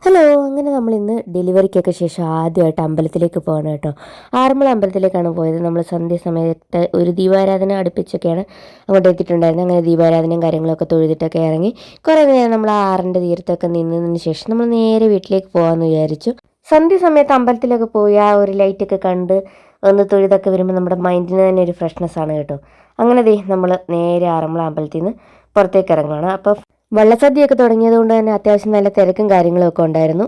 Hello, അങ്ങനെ നമ്മളിന്ന് ഡെലിവറിക്കൊക്കെ ശേഷം ആദ്യമായിട്ട് അമ്പലത്തിലേക്ക് പോകണം കേട്ടോ. ആറന്മുള അമ്പലത്തിലേക്കാണ് പോയത്. നമ്മൾ സന്ധ്യ സമയത്ത് ഒരു ദീപാരാധന അടുപ്പിച്ചൊക്കെയാണ് അങ്ങോട്ട് എത്തിയിട്ടുണ്ടായിരുന്നത്. അങ്ങനെ ദീപാരാധനയും കാര്യങ്ങളൊക്കെ തൊഴുതിട്ടൊക്കെ ഇറങ്ങി കുറേ നേരം നമ്മൾ ആ ആറിൻ്റെ തീരത്തൊക്കെ നിന്നതിന് ശേഷം നമ്മൾ നേരെ വീട്ടിലേക്ക് പോകാമെന്ന് വിചാരിച്ചു. സന്ധ്യ സമയത്ത് അമ്പലത്തിലൊക്കെ പോയി ആ ഒരു ലൈറ്റൊക്കെ കണ്ട് ഒന്ന് തൊഴുതൊക്കെ വരുമ്പോൾ നമ്മുടെ മൈൻഡിന് തന്നെ ഒരു ഫ്രഷ്നെസ് ആണ് കേട്ടോ. അങ്ങനെ നമ്മൾ നേരെ ആറന്മുള അമ്പലത്തിൽ നിന്ന് പുറത്തേക്ക് ഇറങ്ങുകയാണ്. അപ്പോൾ വള്ളസദ്യയൊക്കെ തുടങ്ങിയത് കൊണ്ട് തന്നെ അത്യാവശ്യം നല്ല തിരക്കും കാര്യങ്ങളൊക്കെ ഉണ്ടായിരുന്നു.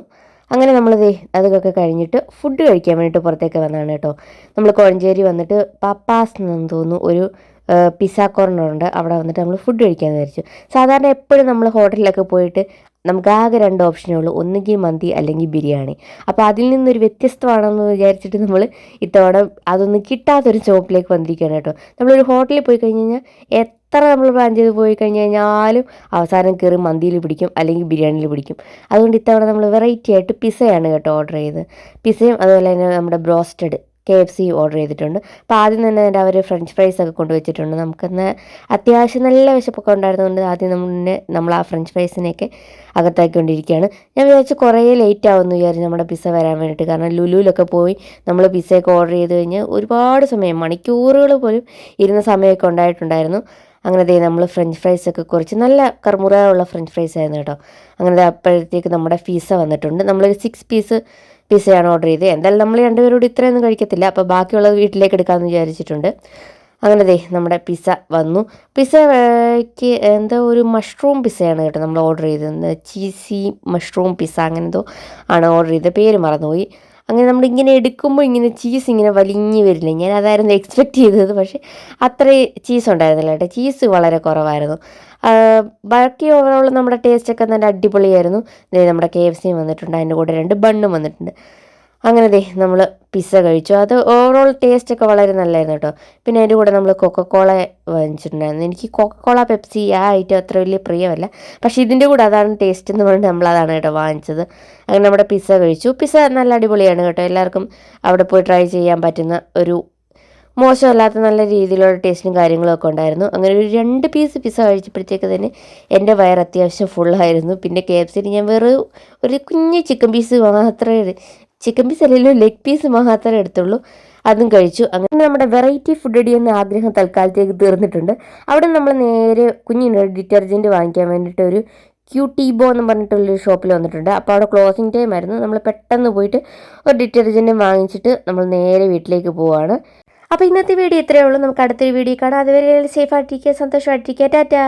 അങ്ങനെ നമ്മൾ അതൊക്കെ കഴിഞ്ഞിട്ട് ഫുഡ് കഴിക്കാൻ വേണ്ടിയിട്ട് പുറത്തേക്ക് വന്നതാണ് കേട്ടോ. നമ്മൾ കോഴഞ്ചേരി വന്നിട്ട് പപ്പാസ് എന്ന് തോന്നുന്നു ഒരു പിസ്സ കോർണറുണ്ട്, അവിടെ വന്നിട്ട് നമ്മൾ ഫുഡ് കഴിക്കാമെന്ന് വിചാരിച്ചു. സാധാരണ എപ്പോഴും നമ്മൾ ഹോട്ടലിലൊക്കെ പോയിട്ട് നമുക്ക് ആകെ 2 ഓപ്ഷനേ ഉള്ളൂ, ഒന്നുകിൽ മന്തി അല്ലെങ്കിൽ ബിരിയാണി. അപ്പോൾ അതിൽ നിന്നൊരു വ്യത്യസ്തമാണെന്ന് വിചാരിച്ചിട്ട് നമ്മൾ ഇത്തവണ അതൊന്നും കിട്ടാത്തൊരു ഷോപ്പിലേക്ക് വന്നിരിക്കുകയാണ് കേട്ടോ. നമ്മളൊരു ഹോട്ടലിൽ പോയി കഴിഞ്ഞ് കഴിഞ്ഞാൽ എത്ര നമ്മൾ പ്ലാൻ ചെയ്ത് പോയി കഴിഞ്ഞ് കഴിഞ്ഞാലും അവസാനം കയറി മന്തിയിൽ പിടിക്കും അല്ലെങ്കിൽ ബിരിയാണിയിൽ പിടിക്കും. അതുകൊണ്ട് ഇത്തവണ നമ്മൾ വെറൈറ്റി ആയിട്ട് പിസ്സയാണ് കേട്ടോ ഓർഡർ ചെയ്തത്. പിസ്സയും അതുപോലെ തന്നെ നമ്മുടെ ബ്രോസ്റ്റഡ് KFC ഓർഡർ ചെയ്തിട്ടുണ്ട്. അപ്പോൾ ആദ്യം തന്നെ അവർ ഫ്രഞ്ച് ഫ്രൈസ് ഒക്കെ കൊണ്ടുവച്ചിട്ടുണ്ട്. നമുക്കെന്ന് അത്യാവശ്യം നല്ല വിശപ്പൊക്കെ ഉണ്ടായിരുന്നതുകൊണ്ട് ആദ്യം നമ്മൾ ആ ഫ്രഞ്ച് ഫ്രൈസിനെയൊക്കെ അകത്താക്കിക്കൊണ്ടിരിക്കുകയാണ്. ഞാൻ വിചാരിച്ചു കുറേ ലേറ്റ് ആവുമെന്ന് വിചാരിച്ചു നമ്മുടെ പിസ്സ വരാൻ വേണ്ടിയിട്ട്. കാരണം ലുലുവിലൊക്കെ പോയി നമ്മൾ പിസ്സയൊക്കെ ഓർഡർ ചെയ്ത് കഴിഞ്ഞ് ഒരുപാട് സമയം, മണിക്കൂറുകൾ പോലും ഇരുന്ന സമയമൊക്കെ ഉണ്ടായിട്ടുണ്ടായിരുന്നു. അങ്ങനെ നമ്മൾ ഫ്രഞ്ച് ഫ്രൈസൊക്കെ കുറച്ച് നല്ല കറുമുറയുള്ള ഫ്രഞ്ച് ഫ്രൈസ് ആയിരുന്നു കേട്ടോ. അങ്ങനെ അപ്പോഴത്തേക്ക് നമ്മുടെ പിസ്സ വന്നിട്ടുണ്ട്. നമ്മളൊരു 6 പീസ് പിസ്സയാണ് ഓർഡർ ചെയ്തത്. എന്തായാലും നമ്മൾ രണ്ടുപേരോട് ഇത്രയൊന്നും കഴിക്കത്തില്ല, അപ്പോൾ ബാക്കിയുള്ളത് വീട്ടിലേക്ക് എടുക്കാമെന്ന് വിചാരിച്ചിട്ടുണ്ട്. അങ്ങനെ നമ്മുടെ പിസ്സ വന്നു. പിസ്സയ്ക്ക് എന്തോ ഒരു മഷ്റൂം പിസ്സയാണ് കേട്ടോ നമ്മൾ ഓർഡർ ചെയ്തത്. ചീസി മഷ്റൂം പിസ്സ അങ്ങനെ എന്തോ ആണ് ഓർഡർ ചെയ്തത്, പേര് മറന്നുപോയി. അങ്ങനെ നമ്മളിങ്ങനെ എടുക്കുമ്പോൾ ഇങ്ങനെ ചീസ് ഇങ്ങനെ വലിഞ്ഞ് വരില്ല, ഞാൻ അതായിരുന്നു എക്സ്പെക്റ്റ് ചെയ്തത്. പക്ഷേ അത്രയും ചീസ് ഉണ്ടായിരുന്നില്ല കേട്ടോ, ചീസ് വളരെ കുറവായിരുന്നു. ബാക്കി ഓവറോൾ നമ്മുടെ ടേസ്റ്റൊക്കെ നല്ല അടിപൊളിയായിരുന്നു. നമ്മുടെ KFC വന്നിട്ടുണ്ട്, അതിൻ്റെ കൂടെ 2 ബണ്ണും വന്നിട്ടുണ്ട്. അങ്ങനെ നമ്മൾ പിസ്സ കഴിച്ചു. അത് ഓവറോൾ ടേസ്റ്റൊക്കെ വളരെ നല്ലതായിരുന്നു കേട്ടോ. പിന്നെ അതിൻ്റെ കൂടെ നമ്മൾ കൊക്കക്കോള വാങ്ങിച്ചിട്ടുണ്ടായിരുന്നു. എനിക്ക് കൊക്കക്കോള, പെപ്സി ആ ഐറ്റം അത്ര വലിയ പ്രിയമല്ല. പക്ഷേ ഇതിൻ്റെ കൂടെ അതാണ് ടേസ്റ്റ് എന്ന് പറഞ്ഞിട്ട് നമ്മളതാണ് കേട്ടോ വാങ്ങിച്ചത്. അങ്ങനെ നമ്മുടെ പിസ്സ കഴിച്ചു. പിസ്സ നല്ല അടിപൊളിയാണ് കേട്ടോ. എല്ലാവർക്കും അവിടെ പോയി ട്രൈ ചെയ്യാൻ പറ്റുന്ന ഒരു മോശമല്ലാത്ത നല്ല രീതിയിലുള്ള ടേസ്റ്റും കാര്യങ്ങളൊക്കെ ഉണ്ടായിരുന്നു. അങ്ങനെ ഒരു 2 പീസ് പിസ്സ കഴിച്ചപ്പോഴത്തേക്ക് തന്നെ എൻ്റെ വയർ അത്യാവശ്യം ഫുള്ളായിരുന്നു. പിന്നെ KFCയിൽ ഞാൻ വെറും ഒരു കുഞ്ഞ് ചിക്കൻ പീസ് മാത്രമേ, ചിക്കൻ പീസ് അല്ലല്ലോ, ലെഗ് പീസ് മാത്രമേ എടുത്തുള്ളൂ. അതും കഴിച്ചു. അങ്ങനെ നമ്മുടെ വെറൈറ്റി ഫുഡ് അടി എന്ന ആഗ്രഹം തൽക്കാലത്തേക്ക് തീർന്നിട്ടുണ്ട്. അവിടെ നമ്മൾ നേരെ കുഞ്ഞിന് ഡിറ്റർജൻറ്റ് വാങ്ങിക്കാൻ വേണ്ടിയിട്ട് ഒരു ക്യൂട്ടീബോ എന്ന് പറഞ്ഞിട്ടുള്ളൊരു ഷോപ്പിൽ വന്നിട്ടുണ്ട്. അപ്പോൾ അവിടെ ക്ലോസിങ് ടൈം ആയിരുന്നു. നമ്മൾ പെട്ടെന്ന് പോയിട്ട് ഒരു ഡിറ്റർജൻറ്റും വാങ്ങിച്ചിട്ട് നമ്മൾ നേരെ വീട്ടിലേക്ക് പോവുകയാണ്. അപ്പോൾ ഇന്നത്തെ വീഡിയോ ഇത്രയേ ഉള്ളൂ. നമുക്ക് അടുത്തൊരു വീഡിയോ കാണാം. അതുവരെ സേഫ് ആയിട്ടിരിക്കുക, സന്തോഷമായിട്ടിരിക്കുക. ടാറ്റാ.